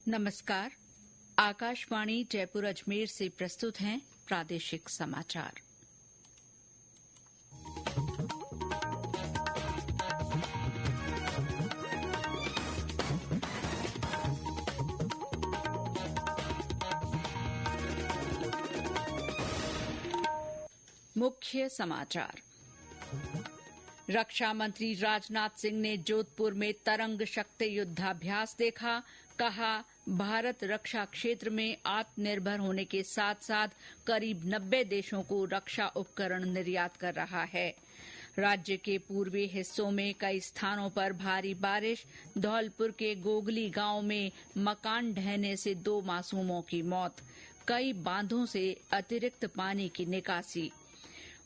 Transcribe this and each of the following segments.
नमस्कार। आकाशवाणी जयपुर अजमेर से प्रस्तुत हैं प्रादेशिक समाचार। मुख्य समाचार। रक्षा मंत्री राजनाथ सिंह ने जोधपुर में तरंग शक्ति युद्धाभ्यास देखा। कहा, भारत रक्षा क्षेत्र में आत्मनिर्भर होने के साथ साथ करीब 90 देशों को रक्षा उपकरण निर्यात कर रहा है। राज्य के पूर्वी हिस्सों में कई स्थानों पर भारी बारिश। धौलपुर के गोगली गांव में मकान ढहने से 2 मासूमों की मौत। कई बांधों से अतिरिक्त पानी की निकासी।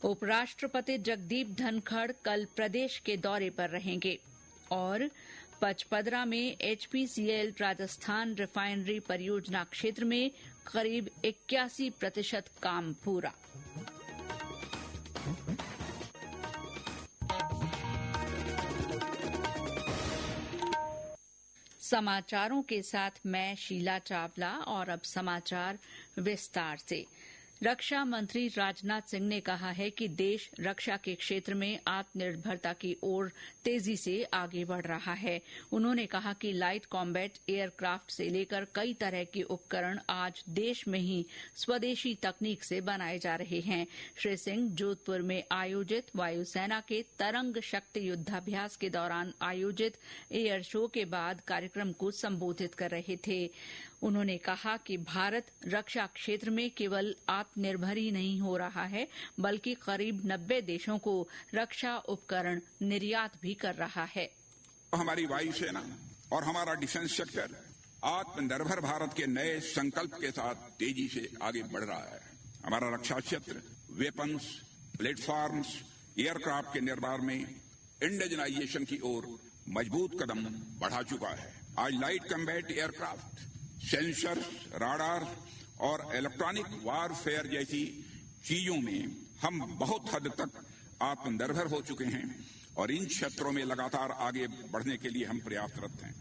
उपराष्ट्रपति जगदीप धनखड़ कल प्रदेश के दौरे पर रहेंगे। और पचपदरा में HPCL राजस्थान रिफाइनरी परियोजना क्षेत्र में करीब 81% काम पूरा। समाचारों के साथ मैं शीला चावला और अब समाचार विस्तार से। रक्षा मंत्री राजनाथ सिंह ने कहा है कि देश रक्षा के क्षेत्र में आत्मनिर्भरता की ओर तेजी से आगे बढ़ रहा है। उन्होंने कहा कि लाइट कॉम्बैट एयरक्राफ्ट से लेकर कई तरह के उपकरण आज देश में ही स्वदेशी तकनीक से बनाए जा रहे हैं। श्री सिंह जोधपुर में आयोजित वायुसेना के तरंग शक्ति युद्धाभ्यास के दौरान आयोजित एयर शो के बाद कार्यक्रम को संबोधित कर रहे थे। उन्होंने कहा कि भारत रक्षा क्षेत्र में केवल आत्मनिर्भर ही नहीं हो रहा है, बल्कि करीब 90 देशों को रक्षा उपकरण निर्यात भी कर रहा है। हमारी वायुसेना और हमारा डिफेंस सेक्टर आत्मनिर्भर भारत के नए संकल्प के साथ तेजी से आगे बढ़ रहा है। हमारा रक्षा क्षेत्र वेपन्स, प्लेटफॉर्म्स, एयरक्राफ्ट के निर्माण में इंडिजनाइजेशन की ओर मजबूत कदम बढ़ा चुका है। आज light combat aircraft, sensor, radar और इलेक्ट्रॉनिक वारफेयर जैसी चीजों में हम बहुत हद तक आत्मनिर्भर हो चुके हैं और इन क्षेत्रों में लगातार आगे बढ़ने के लिए हम प्रयासरत हैं।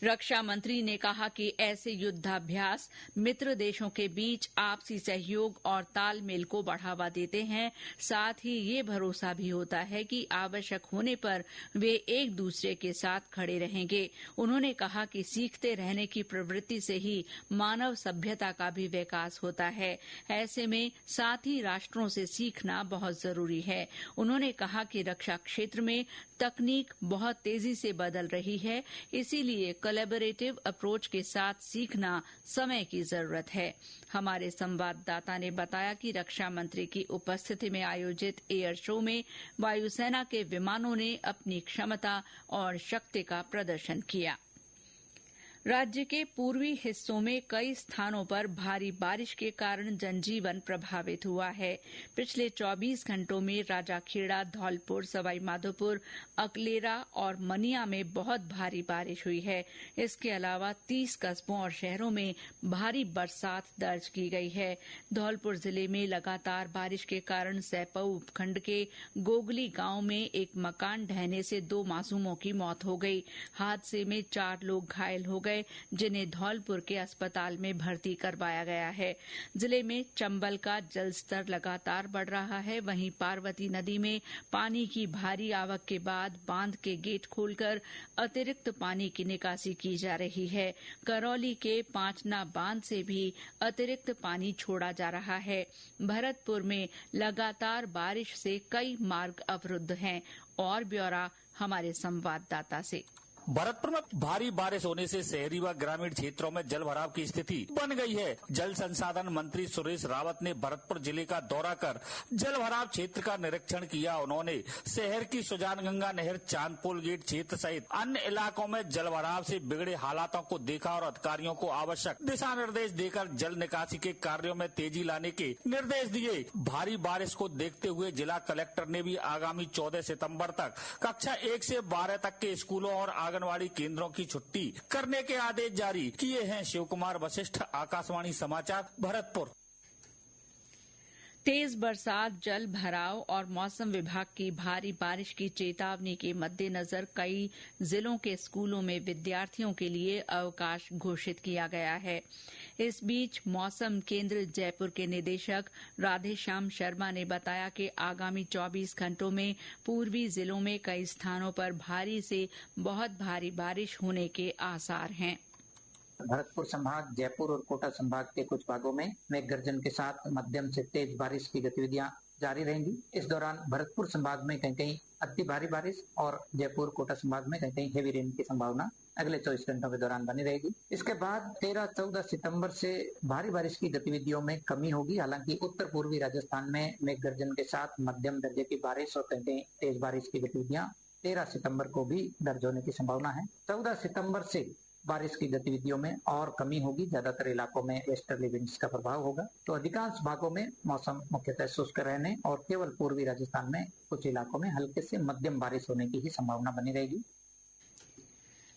रक्षा मंत्री ने कहा कि ऐसे युद्धाभ्यास मित्र देशों के बीच आपसी सहयोग और तालमेल को बढ़ावा देते हैं। साथ ही ये भरोसा भी होता है कि आवश्यक होने पर वे एक दूसरे के साथ खड़े रहेंगे। उन्होंने कहा कि सीखते रहने की प्रवृत्ति से ही मानव सभ्यता का भी विकास होता है। ऐसे में साथी राष्ट्रों से सीखना बहुत जरूरी है। उन्होंने कहा कि रक्षा क्षेत्र में तकनीक बहुत तेजी से बदल रही है, इसीलिए कोलैबोरेटिव अप्रोच के साथ सीखना समय की जरूरत है। हमारे संवाददाता ने बताया कि रक्षा मंत्री की उपस्थिति में आयोजित एयर शो में वायुसेना के विमानों ने अपनी क्षमता और शक्ति का प्रदर्शन किया। राज्य के पूर्वी हिस्सों में कई स्थानों पर भारी बारिश के कारण जनजीवन प्रभावित हुआ है। पिछले 24 घंटों में राजाखेड़ा, धौलपुर, सवाईमाधोपुर, अकलेरा और मनिया में बहुत भारी बारिश हुई है। इसके अलावा 30 कस्बों और शहरों में भारी बरसात दर्ज की गई है। धौलपुर जिले में लगातार बारिश के कारण सैपऊ उपखंड के गोगली गांव में एक मकान ढहने से 2 मासूमों की मौत हो गई। हादसे में 4 लोग घायल हो गए, जिन्हें धौलपुर के अस्पताल में भर्ती करवाया गया है। जिले में चंबल का जलस्तर लगातार बढ़ रहा है। वहीं पार्वती नदी में पानी की भारी आवक के बाद बांध के गेट खोलकर अतिरिक्त पानी की निकासी की जा रही है। करौली के पांचना बांध से भी अतिरिक्त पानी छोड़ा जा रहा है। भरतपुर में लगातार बारिश से कई मार्ग अवरुद्ध हैं। और ब्यौरा हमारे संवाददाता से। भरतपुर में भारी बारिश होने से शहरी व ग्रामीण क्षेत्रों में जल भराव की स्थिति बन गई है। जल संसाधन मंत्री सुरेश रावत ने भरतपुर जिले का दौरा कर जल भराव क्षेत्र का निरीक्षण किया। उन्होंने शहर की सुजानगंगा नहर, चांदपोल गेट क्षेत्र सहित अन्य इलाकों में जल भराव से बिगड़े हालातों को देखा और अधिकारियों को आवश्यक दिशा निर्देश देकर जल निकासी के कार्यों में तेजी लाने के निर्देश दिए। भारी बारिश को देखते हुए जिला कलेक्टर ने भी आगामी 14 सितम्बर तक कक्षा 1 से 12 तक के स्कूलों और आंगनवाड़ी केंद्रों की छुट्टी करने के आदेश जारी किए हैं। शिव कुमार वशिष्ठ, आकाशवाणी समाचार, भरतपुर। तेज बरसात, जल भराव और मौसम विभाग की भारी बारिश की चेतावनी के मद्देनजर कई जिलों के स्कूलों में विद्यार्थियों के लिए अवकाश घोषित किया गया है। इस बीच मौसम केंद्र जयपुर के निदेशक राधेश्याम शर्मा ने बताया कि आगामी 24 घंटों में पूर्वी जिलों में कई स्थानों पर भारी से बहुत भारी बारिश होने के आसार हैं। भरतपुर संभाग, जयपुर और कोटा संभाग के कुछ भागों में मेघ गर्जन के साथ मध्यम से तेज बारिश की गतिविधियां जारी रहेंगी। इस दौरान भरतपुर संभाग में कहीं कहीं अति भारी बारिश और जयपुर कोटा संभाग में कहीं कहीं हेवी रेन की संभावना अगले 24 घंटों के दौरान बनी रहेगी। इसके बाद 13-14 सितंबर से भारी बारिश की गतिविधियों में कमी होगी। हालांकि उत्तर पूर्वी राजस्थान में मेघ गर्जन के साथ मध्यम दर्जे की बारिश और कहीं कहीं तेज बारिश की गतिविधियां 13 सितंबर को भी दर्ज होने की संभावना है। 14 सितंबर से बारिश की गतिविधियों में और कमी होगी। ज्यादातर इलाकों में वेस्टर्ली विंड्स का प्रभाव होगा, तो अधिकांश भागों में मौसम मुख्यतः शुष्क रहने और केवल पूर्वी राजस्थान में कुछ इलाकों में हल्के से मध्यम बारिश होने की ही संभावना बनी रहेगी।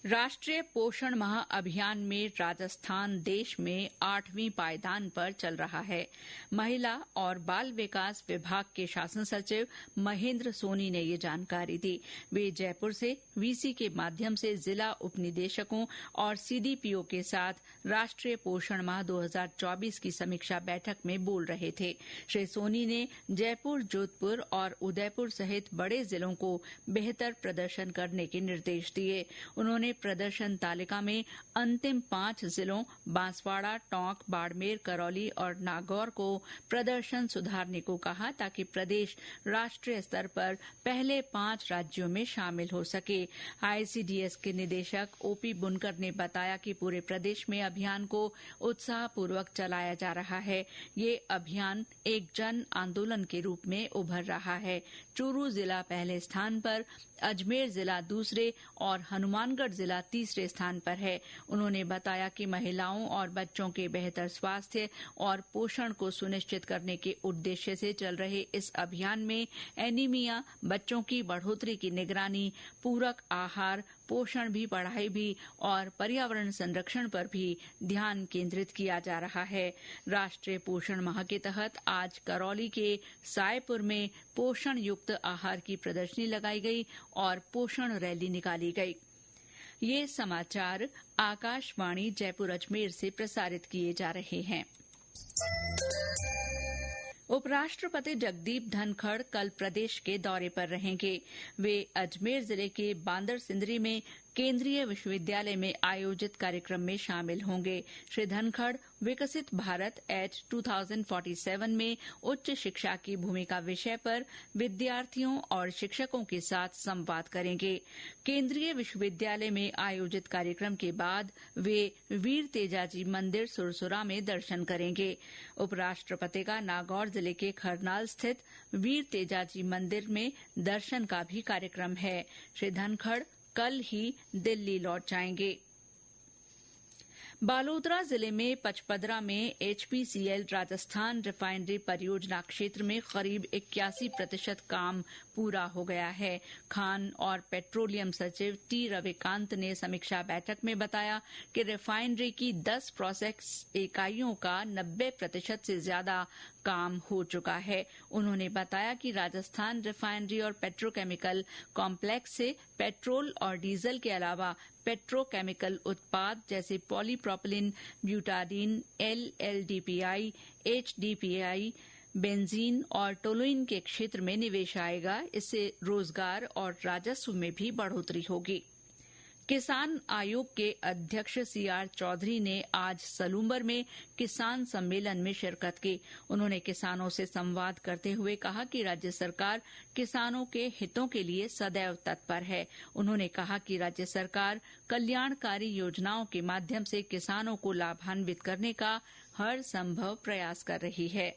राष्ट्रीय पोषण माह अभियान में राजस्थान देश में 8वीं पायदान पर चल रहा है। महिला और बाल विकास विभाग के शासन सचिव महेंद्र सोनी ने ये जानकारी दी। वे जयपुर से वीसी के माध्यम से जिला उपनिदेशकों और सीडीपीओ के साथ राष्ट्रीय पोषण माह 2024 की समीक्षा बैठक में बोल रहे थे। श्री सोनी ने जयपुर, जोधपुर और उदयपुर सहित बड़े जिलों को बेहतर प्रदर्शन करने के निर्देश दिए। उन्होंने प्रदर्शन तालिका में अंतिम 5 जिलों बांसवाड़ा, टोंक, बाड़मेर, करौली और नागौर को प्रदर्शन सुधारने को कहा ताकि प्रदेश राष्ट्रीय स्तर पर पहले 5 राज्यों में शामिल हो सके। आईसीडीएस के निदेशक ओपी बुनकर ने बताया कि पूरे प्रदेश में अभियान को उत्साहपूर्वक चलाया जा रहा है। ये अभियान एक जन आंदोलन के रूप में उभर रहा है। चूरू जिला पहले स्थान पर, अजमेर जिला दूसरे और हनुमानगढ़ जिला तीसरे स्थान पर है। उन्होंने बताया कि महिलाओं और बच्चों के बेहतर स्वास्थ्य और पोषण को सुनिश्चित करने के उद्देश्य से चल रहे इस अभियान में एनीमिया, बच्चों की बढ़ोतरी की निगरानी, पूरक आहार, पोषण भी, पढ़ाई भी और पर्यावरण संरक्षण पर भी ध्यान केंद्रित किया जा रहा है। राष्ट्रीय पोषण माह के तहत आज करौली के सायपुर में पोषण युक्त आहार की प्रदर्शनी लगाई गई और पोषण रैली निकाली गई। ये समाचार आकाशवाणी जयपुर अजमेर से प्रसारित किए जा रहे हैं। उपराष्ट्रपति जगदीप धनखड़ कल प्रदेश के दौरे पर रहेंगे। वे अजमेर जिले के बांदर सिंदरी में केंद्रीय विश्वविद्यालय में आयोजित कार्यक्रम में शामिल होंगे। श्री धनखड़ विकसित भारत एट 2047 में उच्च शिक्षा की भूमिका विषय पर विद्यार्थियों और शिक्षकों के साथ संवाद करेंगे। केंद्रीय विश्वविद्यालय में आयोजित कार्यक्रम के बाद वे वीर तेजाजी मंदिर सुरसुरा में दर्शन करेंगे। उपराष्ट्रपति का नागौर जिले के खरनाल स्थित वीर तेजाजी मंदिर में दर्शन का भी कार्यक्रम है। श्री धनखड़ कल ही दिल्ली लौट जाएंगे। बालोतरा जिले में पचपदरा में एचपीसीएल राजस्थान रिफाइनरी परियोजना क्षेत्र में करीब 81% काम पूरा हो गया है। खान और पेट्रोलियम सचिव टी रविकांत ने समीक्षा बैठक में बताया कि रिफाइनरी की 10 प्रोसेस इकाइयों का 90% से ज्यादा काम हो चुका है। उन्होंने बताया कि राजस्थान रिफाइनरी और पेट्रोकेमिकल कॉम्प्लेक्स से पेट्रोल और डीजल के अलावा पेट्रोकेमिकल उत्पाद जैसे पॉलीप्रोपिलीन, ब्यूटाडीन, एलएलडीपीआई, एचडीपीआई, बेंजीन और टोलुइन के क्षेत्र में निवेश आएगा। इससे रोजगार और राजस्व में भी बढ़ोतरी होगी। किसान आयोग के अध्यक्ष सीआर चौधरी ने आज सलूम्बर में किसान सम्मेलन में शिरकत की। उन्होंने किसानों से संवाद करते हुए कहा कि राज्य सरकार किसानों के हितों के लिए सदैव तत्पर है। उन्होंने कहा कि राज्य सरकार कल्याणकारी योजनाओं के माध्यम से किसानों को लाभान्वित करने का हर संभव प्रयास कर रही है।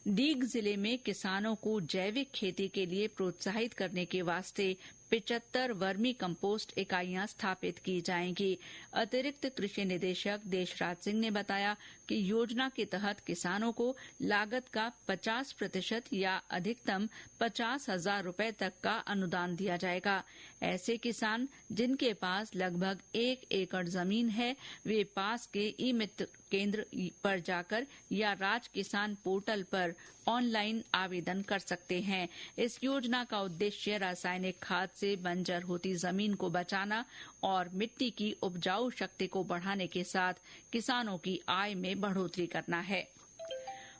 डीग जिले में किसानों को जैविक खेती के लिए प्रोत्साहित करने के वास्ते 75 वर्मी कंपोस्ट इकाइयां स्थापित की जाएंगी। अतिरिक्त कृषि निदेशक देशराज सिंह ने बताया कि योजना के तहत किसानों को लागत का 50% या अधिकतम 50,000 रूपये तक का अनुदान दिया जाएगा। ऐसे किसान जिनके पास लगभग 1 एकड़ जमीन है वे पास के ई मित्र केंद्र पर जाकर या राज किसान पोर्टल पर ऑनलाइन आवेदन कर सकते हैं। इस योजना का उद्देश्य रासायनिक खाद से बंजर होती जमीन को बचाना और मिट्टी की उपजाऊ शक्ति को बढ़ाने के साथ किसानों की आय में बढ़ोतरी करना है।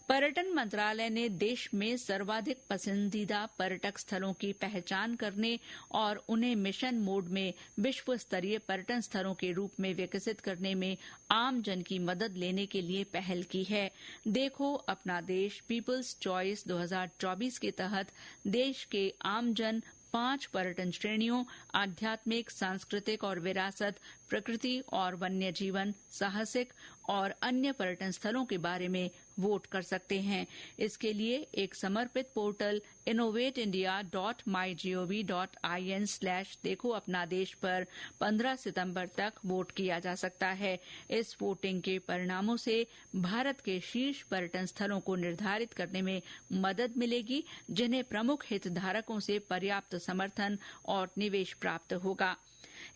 पर्यटन मंत्रालय ने देश में सर्वाधिक पसंदीदा पर्यटक स्थलों की पहचान करने और उन्हें मिशन मोड में विश्व स्तरीय पर्यटन स्थलों के रूप में विकसित करने में आम जन की मदद लेने के लिए पहल की है। देखो अपना देश पीपल्स चॉइस 2024 के तहत देश के आम जन 5 पर्यटन श्रेणियों आध्यात्मिक, सांस्कृतिक और विरासत, प्रकृति और वन्य जीवन, साहसिक और अन्य पर्यटन स्थलों के बारे में वोट कर सकते हैं। इसके लिए एक समर्पित पोर्टल innovateindia.mygov.in/देखो अपना देश पर 15 सितंबर तक वोट किया जा सकता है। इस वोटिंग के परिणामों से भारत के शीर्ष पर्यटन स्थलों को निर्धारित करने में मदद मिलेगी, जिन्हें प्रमुख हितधारकों से पर्याप्त समर्थन और निवेश प्राप्त होगा।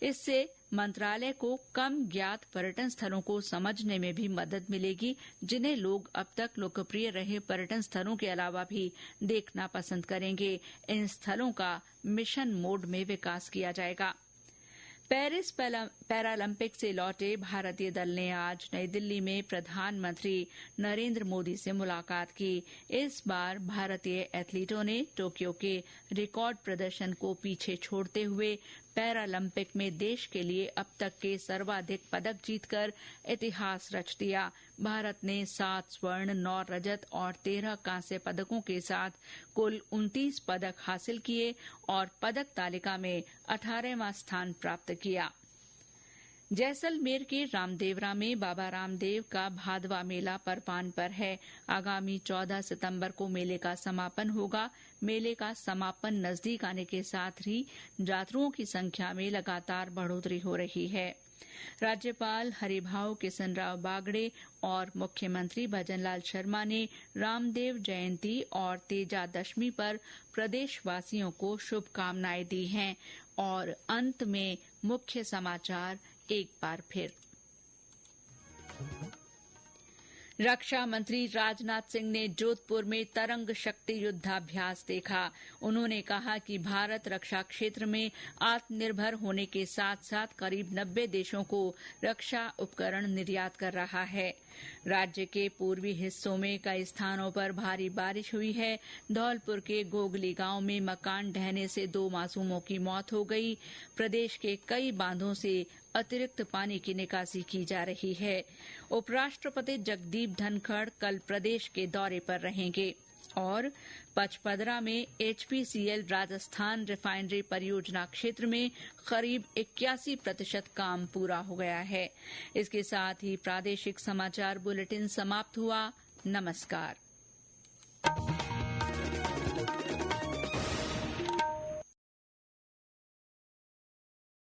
इससे मंत्रालय को कम ज्ञात पर्यटन स्थलों को समझने में भी मदद मिलेगी, जिन्हें लोग अब तक लोकप्रिय रहे पर्यटन स्थलों के अलावा भी देखना पसंद करेंगे। इन स्थलों का मिशन मोड में विकास किया जाएगा। पेरिस पैरालंपिक से लौटे भारतीय दल ने आज नई दिल्ली में प्रधानमंत्री नरेंद्र मोदी से मुलाकात की। इस बार भारतीय एथलीटों ने टोक्यो के रिकॉर्ड प्रदर्शन को पीछे छोड़ते हुए पैरालंपिक में देश के लिए अब तक के सर्वाधिक पदक जीतकर इतिहास रच दिया। भारत ने 7 स्वर्ण, 9 रजत और 13 कांस्य पदकों के साथ कुल 29 पदक हासिल किए और पदक तालिका में 18वां स्थान प्राप्त किया। जैसलमेर के रामदेवरा में बाबा रामदेव का भादवा मेला परवान पर है। आगामी 14 सितंबर को मेले का समापन होगा। मेले का समापन नजदीक आने के साथ ही यात्रुओं की संख्या में लगातार बढ़ोतरी हो रही है। राज्यपाल हरिभाऊ किशनराव बागड़े और मुख्यमंत्री भजनलाल शर्मा ने रामदेव जयंती और तेजा दशमी पर प्रदेशवासियों को शुभकामनाएं दी हैं। और अंत में मुख्य समाचार एक बार फिर। रक्षा मंत्री राजनाथ सिंह ने जोधपुर में तरंग शक्ति युद्धाभ्यास देखा। उन्होंने कहा कि भारत रक्षा क्षेत्र में आत्मनिर्भर होने के साथ साथ करीब 90 देशों को रक्षा उपकरण निर्यात कर रहा है। राज्य के पूर्वी हिस्सों में कई स्थानों पर भारी बारिश हुई है। धौलपुर के गोगली गांव में मकान ढहने से 2 मासूमों की मौत हो गई। प्रदेश के कई बांधों से अतिरिक्त पानी की निकासी की जा रही है। उपराष्ट्रपति जगदीप धनखड़ कल प्रदेश के दौरे पर रहेंगे। और पचपदरा में HPCL राजस्थान रिफाइनरी परियोजना क्षेत्र में करीब 81% काम पूरा हो गया है। इसके साथ ही प्रादेशिक समाचार बुलेटिन समाप्त हुआ। नमस्कार।